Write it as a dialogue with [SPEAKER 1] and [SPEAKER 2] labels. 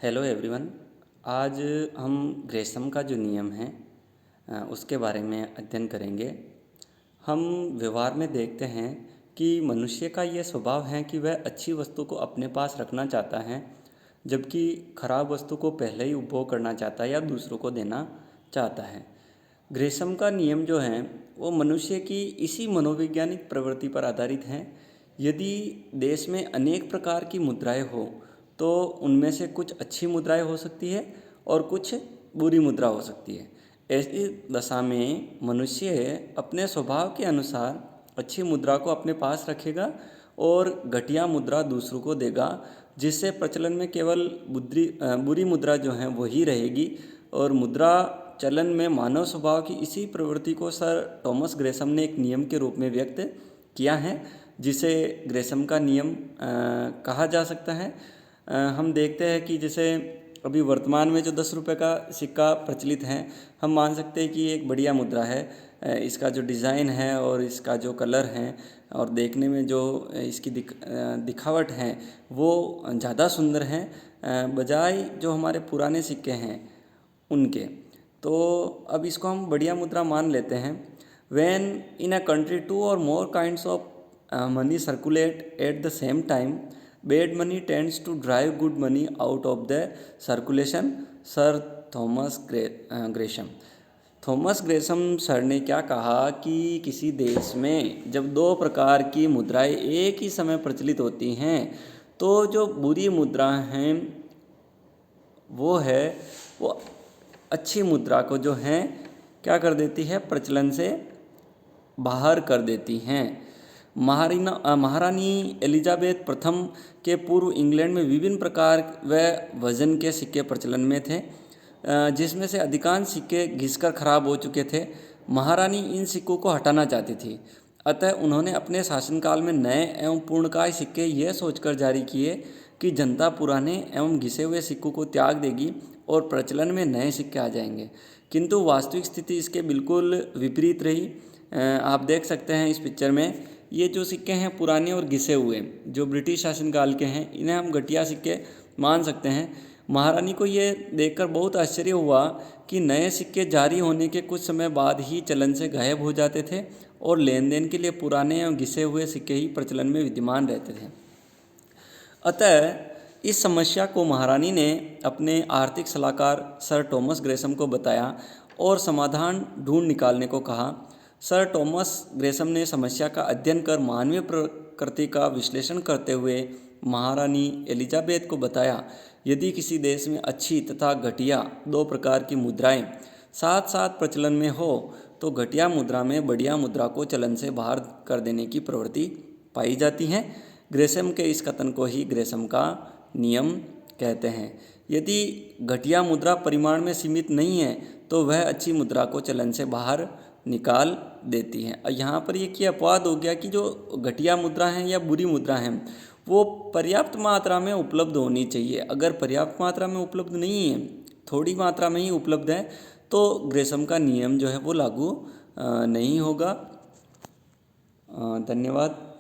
[SPEAKER 1] Hello everyone. आज हम Gresham का जो नियम है उसके बारे में अध्ययन करेंगे। हम व्यवहार में देखते हैं कि मनुष्य का ये स्वभाव है कि वह अच्छी वस्तु को अपने पास रखना चाहता है, जबकि खराब वस्तु को पहले ही उपभोग करना चाहता है या दूसरों को देना चाहता है। ग्रेसम का नियम जो है वो मनुष्य की इसी मनोवैज्ञानिक प्रवृत्ति पर आधारित है। यदि देश में अनेक प्रकार की मुद्राएं हो तो उनमें से कुछ अच्छी मुद्राएं हो सकती है और कुछ बुरी मुद्रा हो सकती है। ऐसी दशा में मनुष्य अपने स्वभाव के अनुसार अच्छी मुद्रा को अपने पास रखेगा और घटिया मुद्रा दूसरों को देगा, जिससे प्रचलन में केवल बुरी मुद्रा जो है वही रहेगी। और मुद्रा चलन में मानव स्वभाव की इसी प्रवृत्ति को सर टॉमस ग्रेसम ने एक नियम के रूप में व्यक्त किया है, जिसे ग्रेसम का नियम कहा जा सकता है। हम देखते हैं कि जैसे अभी वर्तमान में जो 10 रुपये का सिक्का प्रचलित है, हम मान सकते हैं कि एक बढ़िया मुद्रा है। इसका जो डिज़ाइन है और इसका जो कलर है और देखने में जो इसकी दिखावट है वो ज़्यादा सुंदर है बजाय जो हमारे पुराने सिक्के हैं उनके। तो अब इसको हम बढ़िया मुद्रा मान लेते हैं। When in a country two or more kinds of money circulate at the same time, bad money tends to drive good money out of the circulation. Sir Thomas Gresham sir ने क्या कहा कि किसी देश में जब दो प्रकार की मुद्राएं एक ही समय प्रचलित होती हैं तो जो बुरी मुद्रा हैं वो अच्छी मुद्रा को जो है क्या कर देती है, प्रचलन से बाहर कर देती हैं। महारानी एलिजाबेथ प्रथम के पूर्व इंग्लैंड में विभिन्न प्रकार व वजन के सिक्के प्रचलन में थे, जिसमें से अधिकांश सिक्के घिसकर खराब हो चुके थे। महारानी इन सिक्कों को हटाना चाहती थी, अतः उन्होंने अपने शासनकाल में नए एवं पूर्णकाय सिक्के यह सोचकर जारी किए कि जनता पुराने एवं घिसे हुए सिक्कों को त्याग देगी और प्रचलन में नए सिक्के आ जाएंगे। किंतु वास्तविक स्थिति इसके बिल्कुल विपरीत रही। आप देख सकते हैं इस पिक्चर में, ये जो सिक्के हैं पुराने और घिसे हुए जो ब्रिटिश शासनकाल के हैं, इन्हें हम घटिया सिक्के मान सकते हैं। महारानी को ये देखकर बहुत आश्चर्य हुआ कि नए सिक्के जारी होने के कुछ समय बाद ही चलन से गायब हो जाते थे और लेन देन के लिए पुराने एवं घिसे हुए सिक्के ही प्रचलन में विद्यमान रहते थे। अतः इस समस्या को महारानी ने अपने आर्थिक सलाहकार सर टॉमस ग्रेसम को बताया और समाधान ढूंढ निकालने को कहा। सर टॉमस ग्रेसम ने समस्या का अध्ययन कर मानवीय प्रकृति का विश्लेषण करते हुए महारानी एलिजाबेथ को बताया, यदि किसी देश में अच्छी तथा घटिया दो प्रकार की मुद्राएं साथ साथ प्रचलन में हो तो घटिया मुद्रा में बढ़िया मुद्रा को चलन से बाहर कर देने की प्रवृत्ति पाई जाती है। ग्रेसम के इस कथन को ही ग्रेसम का नियम कहते हैं। यदि घटिया मुद्रा परिमाण में सीमित नहीं है तो वह अच्छी मुद्रा को चलन से बाहर निकाल देती है। यहाँ पर ये अपवाद हो गया कि जो घटिया मुद्रा हैं या बुरी मुद्रा हैं वो पर्याप्त मात्रा में उपलब्ध होनी चाहिए। अगर पर्याप्त मात्रा में उपलब्ध नहीं है, थोड़ी मात्रा में ही उपलब्ध है, तो ग्रेसम का नियम जो है वो लागू नहीं होगा। धन्यवाद।